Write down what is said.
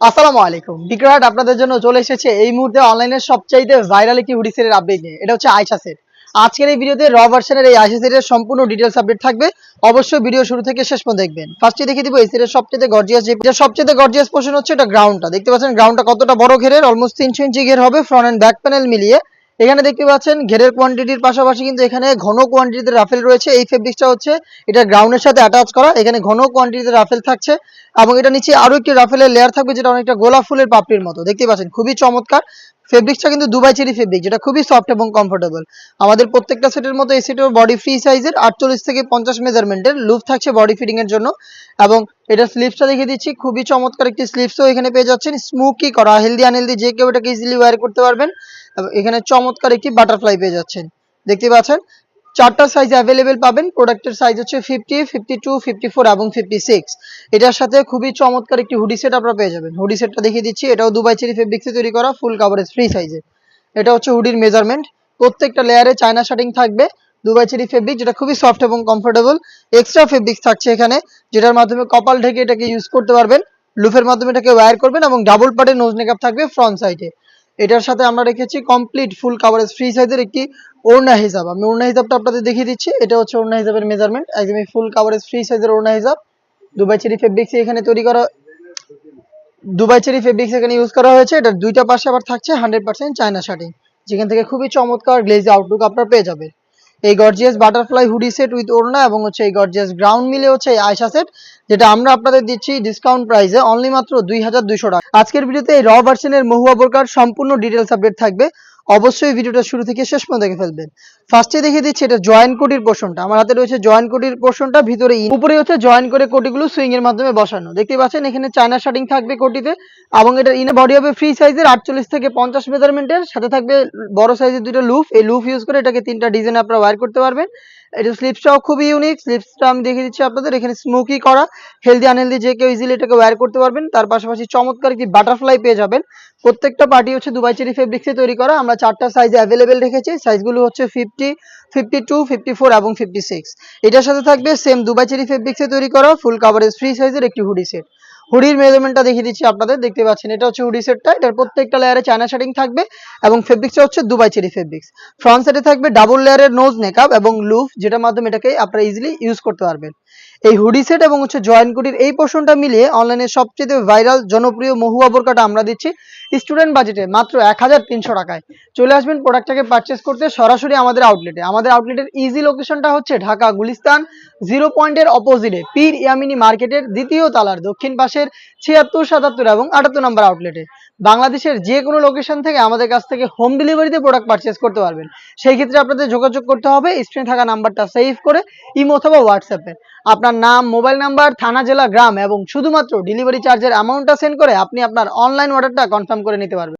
আসসালামু আলাইকুম। বিক্রয়হাট আপনাদের জন্য চলে এসেছে এই মুহূর্তে অনলাইনের সবচাইতে ভাইরাল একটি হুডি সেটের আপডেট নিয়ে। এটা হচ্ছে আয়শা সেট। আজকের এই ভিডিওতে র ভার্সনের এই আয়শা সেটের সম্পূর্ণ ডিটেইলস আপডেট থাকবে। অবশ্যই ভিডিও শুরু থেকে শেষ পর্যন্ত দেখবেন। ফার্স্টে দেখিয়ে দিব এই সেটের সবচেয়ে গর্জিয়াস সবচেয়ে গর্জিয়াস পোরশন হচ্ছে এটা গ্রাউন্ডটা। দেখতে পাচ্ছেন গ্রাউন্ডটা কতটা বড় ঘেরের, অলমোস্ট 300 ইঞ্চি ঘের হবে ফ্রন্ট এন্ড ব্যাক প্যানেল মিলিয়ে। এখানে দেখতে পাচ্ছেন ঘেরের কোয়ান্টিটির পাশাপাশি কিন্তু এখানে ঘন কোয়ান্টিটিতে রাফেল রয়েছে। এই ফেব্রিক্সটা হচ্ছে এটা গ্রাউন্ডের সাথে অ্যাটাচ করা। এখানে ঘন কোয়ান্টিটিতে রাফেল থাকছে এবং এটা নিচে আরো একটি রাফেলের লেয়ার থাকবে যেটা অনেকটা গোলাপ ফুলের পাপড়ির মতো। দেখতে পাচ্ছেন খুবই চমৎকার। ফেব্রিক্সটা কিন্তু দুবাই চেরি ফেব্রিক, যেটা খুবই সফট এবং কমফোর্টেবল। আমাদের প্রত্যেকটা সেটের মতো এই সেটের বডি ফ্রি সাইজের 48 থেকে 50 মেজারমেন্টের লুপ থাকছে বডি ফিটিং এর জন্য। এবং এটা স্লিপসটা দেখিয়ে দিচ্ছি, খুবই চমৎকার একটি স্লিপসও এখানে পেয়ে যাচ্ছেন। স্মোকি করা, হেলদি আনহেলদি যে কেউ এটাকে ইজিলি ওয়্যার করতে পারবেন। এবং এখানে চমৎকার একটি বাটারফ্লাই পেয়ে যাচ্ছেন। দেখতে পাচ্ছেন চারটা সাইজ অ্যাভেলেবেল পাবেন। প্রোডাক্টের সাইজ হচ্ছে 50, 52, 54 এবং 56। এটার সাথে খুবই চমৎকার একটি হুডি সেট আপনারা পেয়ে যাবেন। হুডি সেটটা দেখিয়ে দিচ্ছি, এটাও দুবাই চেরি ফেব্রিক্সে তৈরি করা, ফুল কাভারেজ ফ্রি সাইজে। এটা হচ্ছে হুডির মেজারমেন্ট। প্রত্যেকটা লেয়ারে চায়না শার্টিং থাকবে দুবাই চেরি ফেব্রিক, যেটা খুবই সফট এবং কমফোর্টেবল। এক্সট্রা ফেব্রিক্স থাকছে এখানে, যেটার মাধ্যমে কপাল ঢেকে এটাকে ইউজ করতে পারবেন। লুফের মাধ্যমে এটাকে ওয়্যার করবেন এবং ডাবল পার্টের নোজ মেকআপ থাকবে ফ্রন্ট সাইডে। এটার সাথে আমরা রেখেছি কমপ্লিট ফুল কাভারেজ ফ্রি সাইজের একটি ওড়না হিজাব। আমি ওড়না হিজাবটা আপনাদের দেখিয়ে দিচ্ছি। এটা হচ্ছে ওড়না হিজাবের মেজারমেন্ট, একদমই ফুল কাভারেজ ফ্রি সাইজের ওড়না হিজাব। দুবাই চেরি ফেব্রিক্স এখানে তৈরি করা, দুবাই চেরি ফেব্রিক্স এখানে ইউজ করা হয়েছে। এটার দুইটা পাশে আবার থাকছে 100% চায়না শার্টিং, যেখান থেকে খুবই চমৎকার গ্লেজি আউটলুক আপনারা পেয়ে যাবেন। এই gorgeous butterfly hoodie set with ওড়না এবং হচ্ছে এই গর্জিয়াস গ্রাউন্ড মিলে হচ্ছে এই আয়শা সেট, যেটা আমরা আপনাদের দিচ্ছি ডিসকাউন্ট প্রাইসে অনলি মাত্র 2200 টাকা। আজকের ভিডিওতে এই র ভার্সনের মহুয়া বোরকার সম্পূর্ণ ডিটেইলস আপডেট থাকবে। অবশ্যই ভিডিওটা শুরু থেকে শেষ পর্যন্ত দেখে ফেলবেন। ফার্স্টে দেখিয়ে দিচ্ছি এটা জয়েন্ট কোটির পোর্শনটা। আমার হাতে রয়েছে জয়েন্ট কোটির পোর্শনটা, ভিতরে উপরে হচ্ছে জয়েন্ট করে কোটিগুলো সুইং এর মাধ্যমে বসানো। দেখতে পাচ্ছেন এখানে চায়না শার্টিং থাকবে কোটিতে এবং এটার ইনে বডি হবে ফ্রি সাইজের 48 থেকে 50 মেজারমেন্টের, সাথে থাকবে বড় সাইজের দুটো লুফ। এই লুফ ইউজ করে এটাকে তিনটা ডিজাইন আপনারা ওয়্যার করতে পারবেন। এটা স্লিপসটাও খুবই ইউনিক। স্লিপসটা আমি দেখিয়ে দিচ্ছি আপনাদের, এখানে স্মোকি করা, হেলদি আনহেলদি যে কেউ ইজিলি এটাকে ওয়্যার করতে পারবেন। তার পাশাপাশি চমৎকার একটি বাটারফ্লাই পেয়ে যাবেন। প্রত্যেকটা পার্টি হচ্ছে দুবাই চেরি ফেব্রিক্সে তৈরি করা। আমরা চারটা সাইজে অ্যাভেলেবেল রেখেছি। সাইজগুলো হচ্ছে 50, 52, 54 এবং 56। এটার সাথে থাকবে সেম দুবাই চেরি ফেব্রিক্সে তৈরি করা ফুল কাভারেজ ফ্রি সাইজের একটি হুডি সেট। হুডির মেজারমেন্টটা দেখিয়ে দিচ্ছি আপনাদের, দেখতে পাচ্ছেন এটা হচ্ছে হুডি সেটটা। এটার প্রত্যেকটা লেয়ারে চায়না শার্টিং থাকবে এবং ফেব্রিক্সটা হচ্ছে দুবাই চেরি ফেব্রিক্স। ফ্রন্ট সাইডে থাকবে ডাবল লেয়ারের নোজ মেকআপ এবং লুফ, যেটার মাধ্যমে এটাকে আপনারা ইজিলি ইউজ করতে পারবেন। এই হুডি সেট এবং হচ্ছে জয়েন্ট কোটির এই পোর্শনটা মিলিয়ে অনলাইনে সবচেয়ে ভাইরাল জনপ্রিয় মহুয়া বোরকাটা আমরা দিচ্ছি স্টুডেন্ট বাজেটে মাত্র 1300 টাকায়। চলে আসবেন প্রোডাক্টটাকে পারচেস করতে সরাসরি আমাদের আউটলেটে। আমাদের আউটলেটের ইজি লোকেশনটা হচ্ছে ঢাকা গুলিস্তান 0 পয়েন্টের অপোজিটে পীর ইয়ামিনী মার্কেটের দ্বিতীয় তালার দক্ষিণ পাশের 76, 77 এবং 78 নম্বর আউটলেটে। বাংলাদেশের যে কোনো লোকেশন থেকে আমাদের কাছ থেকে হোম ডেলিভারিতে প্রোডাক্ট পারচেস করতে পারবেন। সেই ক্ষেত্রে আপনাদের যোগাযোগ করতে হবে স্ক্রিনে থাকা নাম্বারটা সেভ করে ইমো অথবা হোয়াটসঅ্যাপে আপনার নাম, মোবাইল নাম্বার, থানা, জেলা, গ্রাম এবং শুধুমাত্র ডেলিভারি চার্জের অ্যামাউন্টটা সেন্ড করে আপনি আপনার অনলাইন অর্ডারটা কনফার্ম করে নিতে পারবেন।